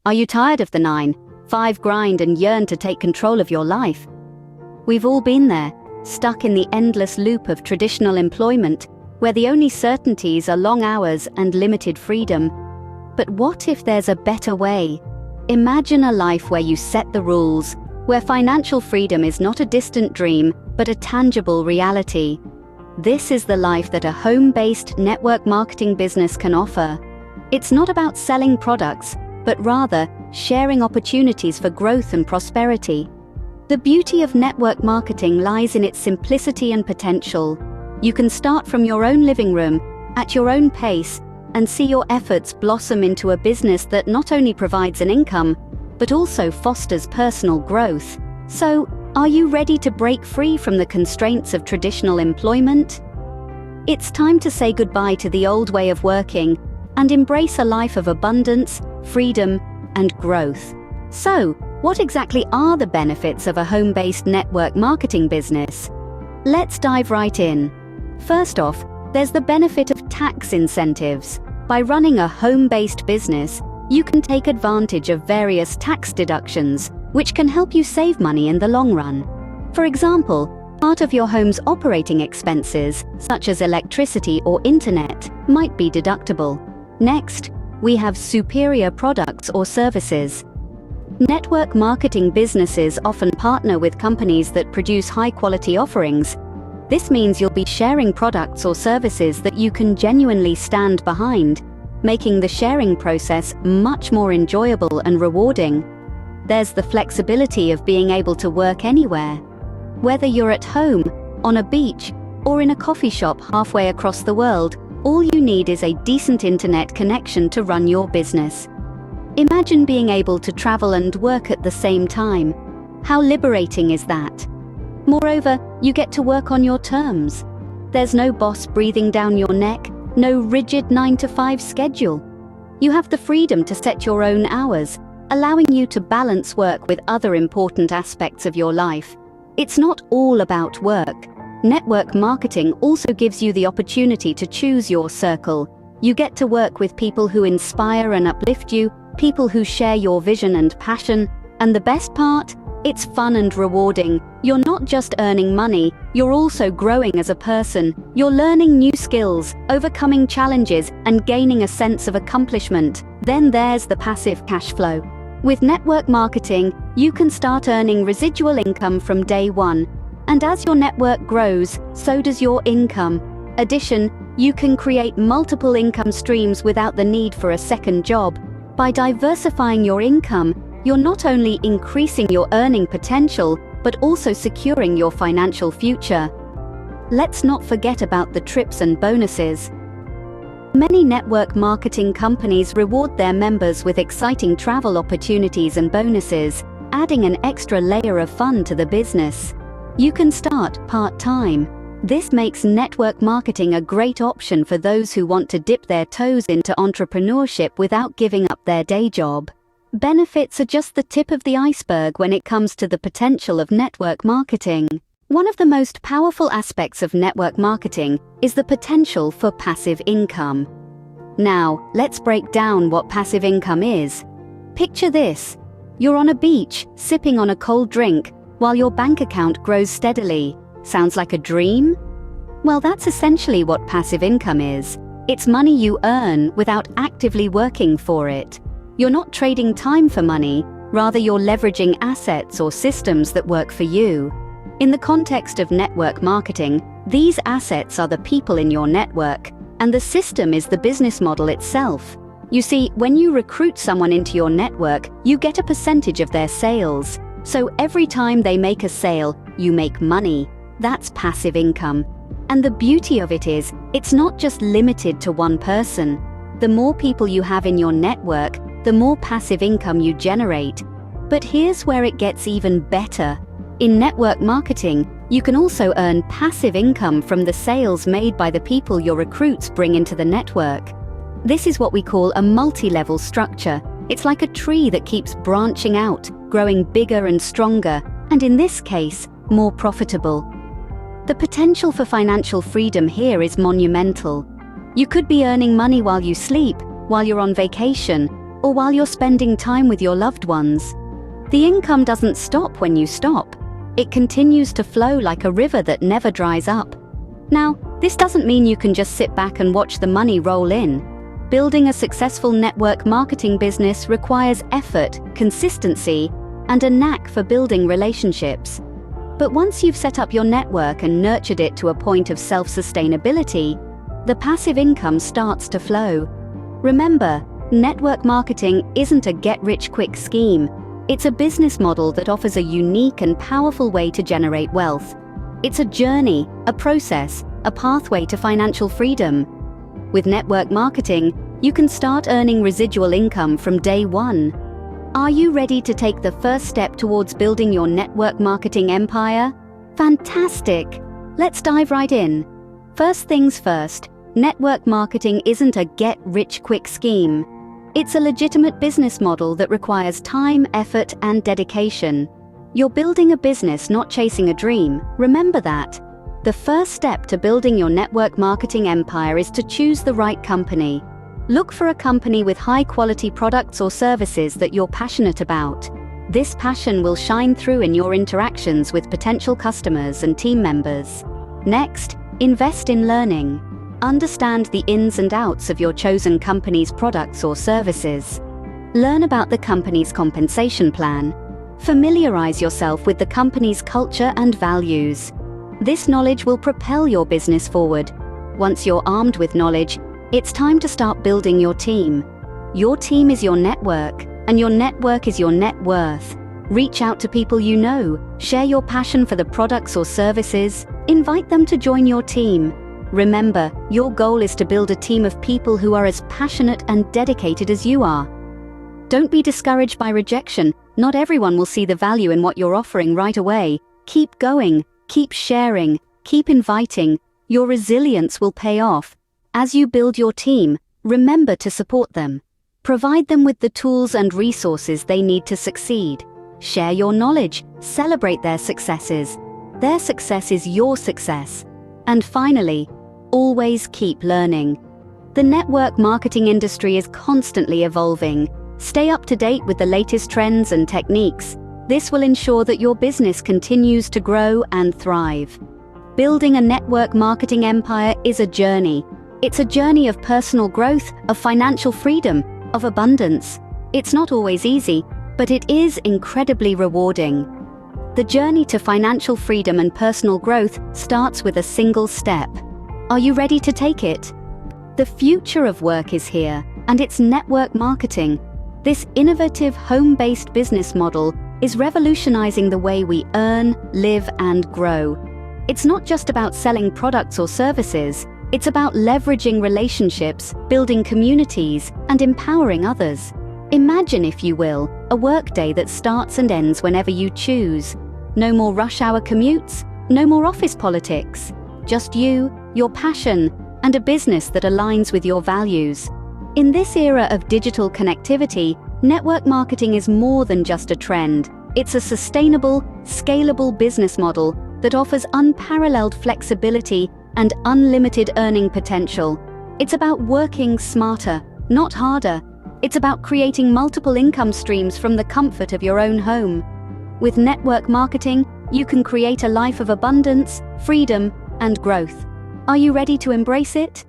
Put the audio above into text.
Are you tired of the 9-5 grind and yearn to take control of your life? We've all been there, stuck in the endless loop of traditional employment, where the only certainties are long hours and limited freedom. But what if there's a better way? Imagine a life where you set the rules, where financial freedom is not a distant dream, but a tangible reality. This is the life that a home-based network marketing business can offer. It's not about selling products, but rather sharing opportunities for growth and prosperity. The beauty of network marketing lies in its simplicity and potential. You can start from your own living room, at your own pace, and see your efforts blossom into a business that not only provides an income, but also fosters personal growth. So, are you ready to break free from the constraints of traditional employment? It's time to say goodbye to the old way of working and embrace a life of abundance, freedom, and growth. So, what exactly are the benefits of a home-based network marketing business? Let's dive right in. First off, there's the benefit of tax incentives. By running a home-based business, you can take advantage of various tax deductions, which can help you save money in the long run. For example, part of your home's operating expenses, such as electricity or internet, might be deductible. Next, we have superior products or services. Network marketing businesses often partner with companies that produce high-quality offerings. This means you'll be sharing products or services that you can genuinely stand behind, making the sharing process much more enjoyable and rewarding. There's the flexibility of being able to work anywhere. Whether you're at home, on a beach, or in a coffee shop halfway across the world, all you need is a decent internet connection to run your business. Imagine being able to travel and work at the same time. How liberating is that? Moreover, you get to work on your terms. There's no boss breathing down your neck, no rigid 9-to-5 schedule. You have the freedom to set your own hours, allowing you to balance work with other important aspects of your life. It's not all about work. Network marketing also gives you the opportunity to choose your circle. You get to work with people who inspire and uplift you, people who share your vision and passion, and the best part? It's fun and rewarding. You're not just earning money, you're also growing as a person. You're learning new skills, overcoming challenges, and gaining a sense of accomplishment. Then there's the passive cash flow. With network marketing, you can start earning residual income from day one. And as your network grows, so does your income. Addition, you can create multiple income streams without the need for a second job. By diversifying your income, you're not only increasing your earning potential, but also securing your financial future. Let's not forget about the trips and bonuses. Many network marketing companies reward their members with exciting travel opportunities and bonuses, adding an extra layer of fun to the business. You can start part-time. This makes network marketing a great option for those who want to dip their toes into entrepreneurship without giving up their day job. Benefits are just the tip of the iceberg when it comes to the potential of network marketing. One of the most powerful aspects of network marketing is the potential for passive income. Now, let's break down what passive income is. Picture this. You're on a beach, sipping on a cold drink, while your bank account grows steadily. Sounds like a dream? Well, that's essentially what passive income is. It's money you earn without actively working for it. You're not trading time for money, rather you're leveraging assets or systems that work for you. In the context of network marketing, these assets are the people in your network, and the system is the business model itself. You see, when you recruit someone into your network, you get a percentage of their sales. So every time they make a sale, you make money. That's passive income. And the beauty of it is, it's not just limited to one person. The more people you have in your network, the more passive income you generate. But here's where it gets even better. In network marketing, you can also earn passive income from the sales made by the people your recruits bring into the network. This is what we call a multi-level structure. It's like a tree that keeps branching out, growing bigger and stronger, and in this case, more profitable. The potential for financial freedom here is monumental. You could be earning money while you sleep, while you're on vacation, or while you're spending time with your loved ones. The income doesn't stop when you stop. It continues to flow like a river that never dries up. Now, this doesn't mean you can just sit back and watch the money roll in. Building a successful network marketing business requires effort, consistency, and a knack for building relationships. But once you've set up your network and nurtured it to a point of self-sustainability, the passive income starts to flow. Remember, network marketing isn't a get-rich-quick scheme. It's a business model that offers a unique and powerful way to generate wealth. It's a journey, a process, a pathway to financial freedom. With network marketing, you can start earning residual income from day one. Are you ready to take the first step towards building your network marketing empire? Fantastic! Let's dive right in. First things first, network marketing isn't a get-rich-quick scheme. It's a legitimate business model that requires time, effort, and dedication. You're building a business, not chasing a dream. Remember that. The first step to building your network marketing empire is to choose the right company. Look for a company with high-quality products or services that you're passionate about. This passion will shine through in your interactions with potential customers and team members. Next, invest in learning. Understand the ins and outs of your chosen company's products or services. Learn about the company's compensation plan. Familiarize yourself with the company's culture and values. This knowledge will propel your business forward. Once you're armed with knowledge, it's time to start building your team. Your team is your network, and your network is your net worth. Reach out to people you know, share your passion for the products or services, invite them to join your team. Remember, your goal is to build a team of people who are as passionate and dedicated as you are. Don't be discouraged by rejection. Not everyone will see the value in what you're offering right away. Keep going, keep sharing, keep inviting. Your resilience will pay off. As you build your team, remember to support them. Provide them with the tools and resources they need to succeed. Share your knowledge, celebrate their successes. Their success is your success. And finally, always keep learning. The network marketing industry is constantly evolving. Stay up to date with the latest trends and techniques. This will ensure that your business continues to grow and thrive. Building a network marketing empire is a journey. It's a journey of personal growth, of financial freedom, of abundance. It's not always easy, but it is incredibly rewarding. The journey to financial freedom and personal growth starts with a single step. Are you ready to take it? The future of work is here, and it's network marketing. This innovative home-based business model is revolutionizing the way we earn, live, and grow. It's not just about selling products or services. It's about leveraging relationships, building communities, and empowering others. Imagine, if you will, a workday that starts and ends whenever you choose. No more rush hour commutes, no more office politics. Just you, your passion, and a business that aligns with your values. In this era of digital connectivity, network marketing is more than just a trend. It's a sustainable, scalable business model that offers unparalleled flexibility and unlimited earning potential. It's about working smarter, not harder. It's about creating multiple income streams from the comfort of your own home. With network marketing, you can create a life of abundance, freedom, and growth. Are you ready to embrace it?